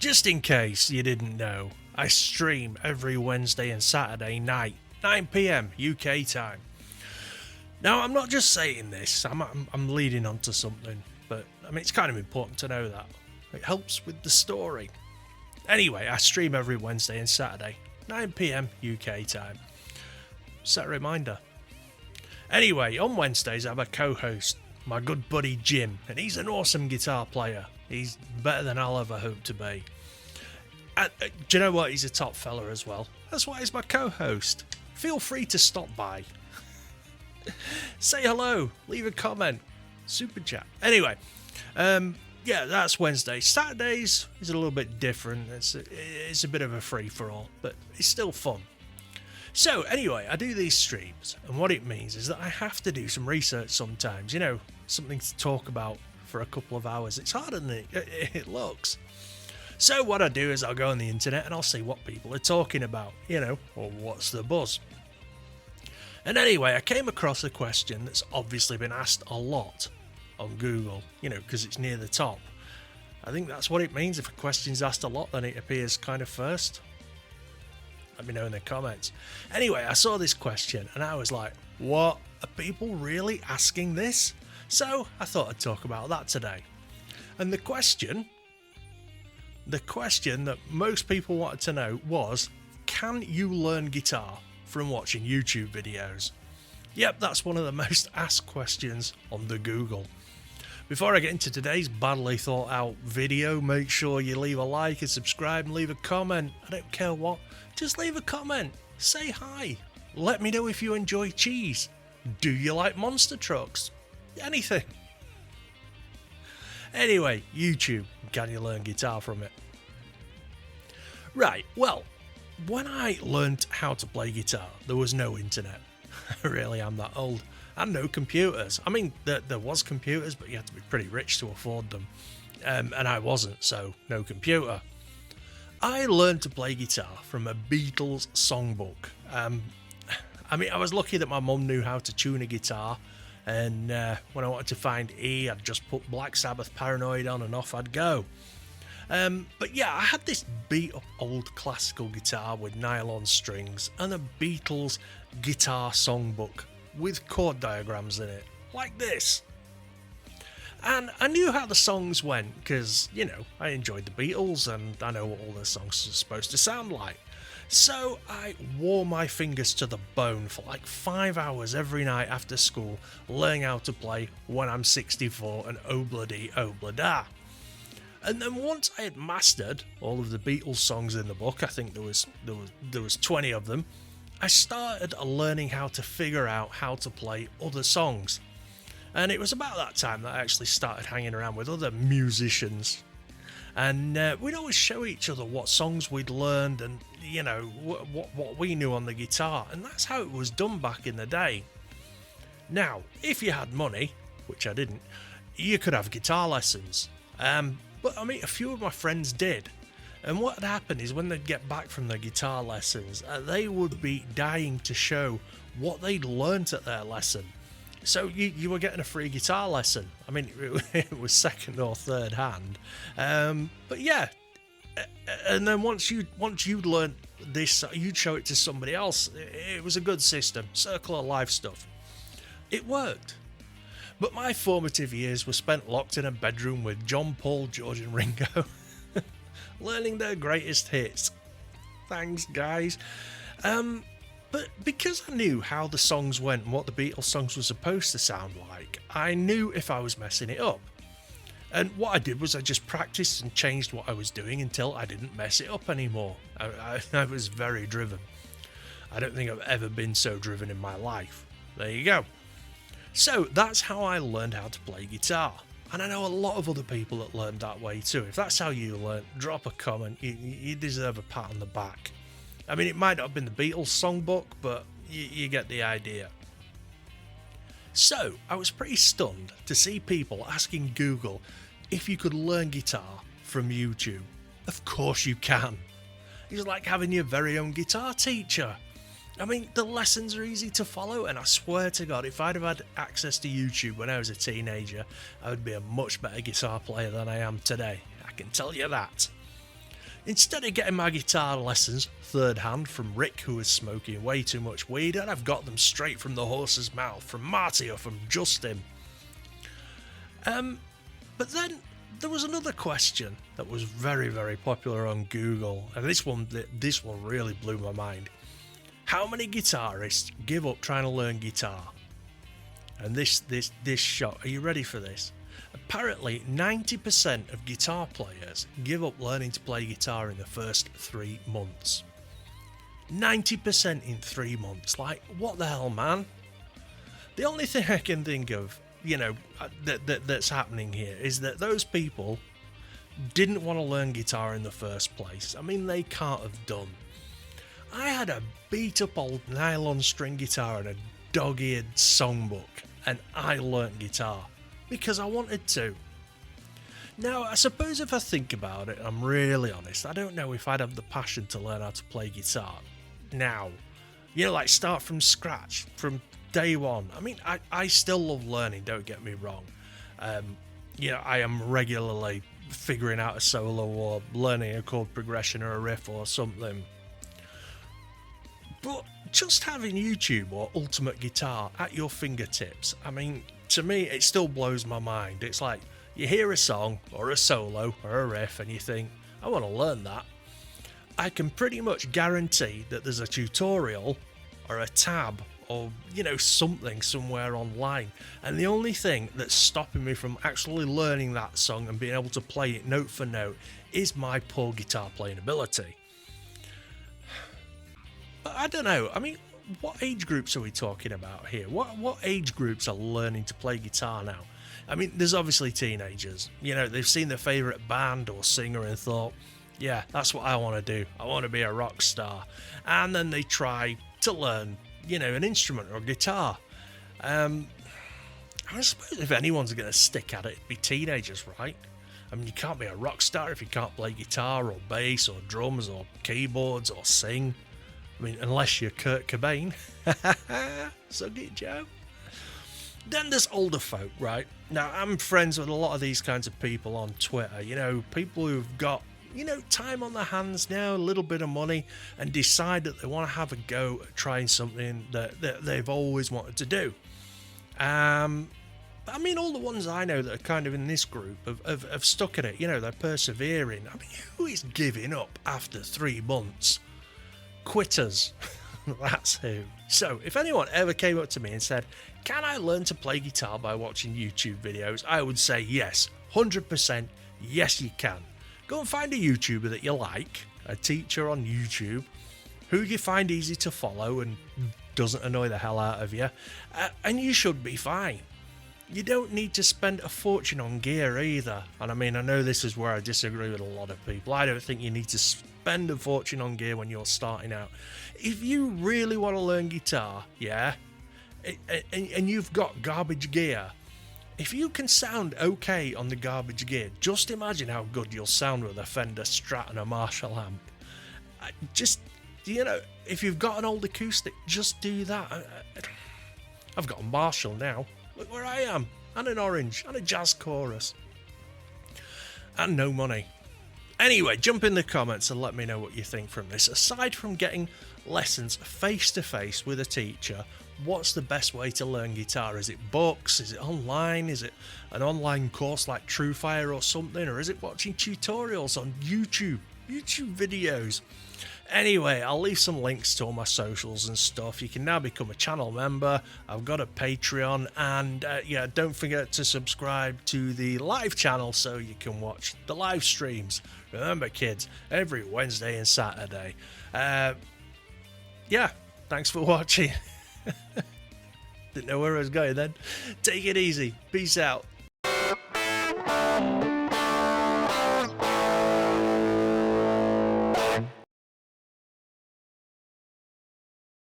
Just in case you didn't know, I stream every Wednesday and Saturday night, 9 PM UK time. Now, I'm not just saying this, I'm leading on to something, but I mean, it's kind of important to know that. It helps with the story. Anyway, I stream every Wednesday and Saturday, 9 PM UK time. Set a reminder. Anyway, on Wednesdays I have a co-host, my good buddy Jim, and he's an awesome guitar player. He's better than I'll ever hope to be. And, do you know what? He's a top fella as well. That's why he's my co-host. Feel free to stop by. Say hello. Leave a comment. Super chat. Anyway, yeah, that's Wednesday. Saturdays is a little bit different. It's a bit of a free-for-all, but it's still fun. So, anyway, I do these streams, and what it means is that I have to do some research sometimes. You know, something to talk about for a couple of hours. It's harder than it looks. So what I do is I'll go on the internet and I'll see what people are talking about, you know, or what's the buzz. And anyway, I came across a question that's obviously been asked a lot on Google, you know, because it's near the top. I think that's what it means. If a question's asked a lot, then it appears kind of first. Let me know in the comments. Anyway, I saw this question and I was like, what? Are people really asking this? So I thought I'd talk about that today. And the question that most people wanted to know was, can you learn guitar from watching YouTube videos? Yep, that's one of the most asked questions on the Google. Before I get into today's badly thought out video, make sure you leave a like and subscribe and leave a comment. I don't care what, just leave a comment. Say hi. Let me know if you enjoy cheese. Do you like monster trucks? Anything. Anyway, YouTube, can you learn guitar from it? Right, well, when I learnt how to play guitar, there was no internet. I really am that old. And no computers. I mean, there was computers, but you had to be pretty rich to afford them. And I wasn't, so no computer. I learned to play guitar from a Beatles songbook. I mean, I was lucky that my mum knew how to tune a guitar. And when I wanted to find E, I'd just put Black Sabbath Paranoid on and off I'd go. But yeah, I had this beat up old classical guitar with nylon strings and a Beatles guitar songbook with chord diagrams in it, like this. And I knew how the songs went because, you know, I enjoyed the Beatles and I know what all their songs are supposed to sound like. So I wore my fingers to the bone for like 5 hours every night after school, learning how to play When I'm 64 and Obladi Oblada. And then once I had mastered all of the Beatles songs in the book, I think there was 20 of them, I started learning how to figure out how to play other songs. And it was about that time that I actually started hanging around with other musicians. And we'd always show each other what songs we'd learned and, you know, what we knew on the guitar. And that's how it was done back in the day. Now, if you had money, which I didn't, you could have guitar lessons. But I mean, a few of my friends did. And what had happened is when they'd get back from their guitar lessons, they would be dying to show what they'd learnt at their lesson. So you were getting a free guitar lesson. I mean, it was second or third hand. But yeah, and then once you'd learnt this, you'd show it to somebody else. It was a good system, circle of life stuff. It worked. But my formative years were spent locked in a bedroom with John, Paul, George and Ringo, learning their greatest hits. Thanks, guys. But because I knew how the songs went and what the Beatles songs were supposed to sound like, I knew if I was messing it up. And what I did was I just practiced and changed what I was doing until I didn't mess it up anymore. I was very driven. I don't think I've ever been so driven in my life. There you go. So that's how I learned how to play guitar. And I know a lot of other people that learned that way too. If that's how you learn, drop a comment. You deserve a pat on the back. I mean, it might not have been the Beatles songbook, but you get the idea. So I was pretty stunned to see people asking Google if you could learn guitar from YouTube. Of course you can. It's like having your very own guitar teacher. I mean, the lessons are easy to follow, and I swear to God, if I'd have had access to YouTube when I was a teenager, I would be a much better guitar player than I am today. I can tell you that. Instead of getting my guitar lessons third hand from Rick, who was smoking way too much weed, and I've got them straight from the horse's mouth, from Marty or from Justin. But then there was another question that was very, very popular on Google, and this one really blew my mind. How many guitarists give up trying to learn guitar? And this shot. Are you ready for this? Apparently, 90% of guitar players give up learning to play guitar in the first 3 months. 90% in 3 months. Like, what the hell, man? The only thing I can think of, that's happening here is that those people didn't want to learn guitar in the first place. I mean, they can't have done. I had a beat-up old nylon string guitar and a dog-eared songbook, and I learnt guitar because I wanted to. Now, I suppose if I think about it, I'm really honest, I don't know if I'd have the passion to learn how to play guitar now. Like start from scratch, from day one. I mean, I still love learning, don't get me wrong. I am regularly figuring out a solo or learning a chord progression or a riff or something. But just having YouTube or Ultimate Guitar at your fingertips, I mean, to me, it still blows my mind. It's like you hear a song or a solo or a riff and you think, I want to learn that. I can pretty much guarantee that there's a tutorial or a tab or, something somewhere online. And the only thing that's stopping me from actually learning that song and being able to play it note for note is my poor guitar playing ability. I don't know. I mean, what age groups are we talking about here? What age groups are learning to play guitar now? I mean, there's obviously teenagers. They've seen their favourite band or singer and thought, yeah, that's what I want to do. I want to be a rock star. And then they try to learn, an instrument or a guitar. I suppose if anyone's going to stick at it, it'd be teenagers, right? I mean, you can't be a rock star if you can't play guitar or bass or drums or keyboards or sing. I mean, unless you're Kurt Cobain. Suck it, Joe. Then there's older folk, right? Now, I'm friends with a lot of these kinds of people on Twitter. People who've got, time on their hands now, a little bit of money, and decide that they want to have a go at trying something that they've always wanted to do. I mean, all the ones I know that are kind of in this group have stuck at it. They're persevering. I mean, who is giving up after 3 months? Quitters. That's who. So if anyone ever came up to me and said, can I learn to play guitar by watching YouTube videos, I would say yes, 100% yes you can. Go and find a YouTuber that you like, a teacher on YouTube who you find easy to follow and doesn't annoy the hell out of you, and you should be fine. You don't need to spend a fortune on gear either. And I mean, I know this is where I disagree with a lot of people. I don't think you need to spend a fortune on gear when you're starting out. If you really want to learn guitar, yeah, and you've got garbage gear, if you can sound okay on the garbage gear, just imagine how good you'll sound with a Fender Strat and a Marshall amp. If you've got an old acoustic, just do that. I've got a Marshall now. Look where I am, and an orange, and a jazz chorus. And no money. Anyway, jump in the comments and let me know what you think from this. Aside from getting lessons face-to-face with a teacher, what's the best way to learn guitar? Is it books? Is it online? Is it an online course like TrueFire or something? Or is it watching tutorials on YouTube videos? Anyway, I'll leave some links to all my socials and stuff. You can now become a channel member. I've got a Patreon, and don't forget to subscribe to the live channel so you can watch the live streams. Remember, kids, every Wednesday and Saturday. Thanks for watching. Didn't know where I was going then. Take it easy. Peace out.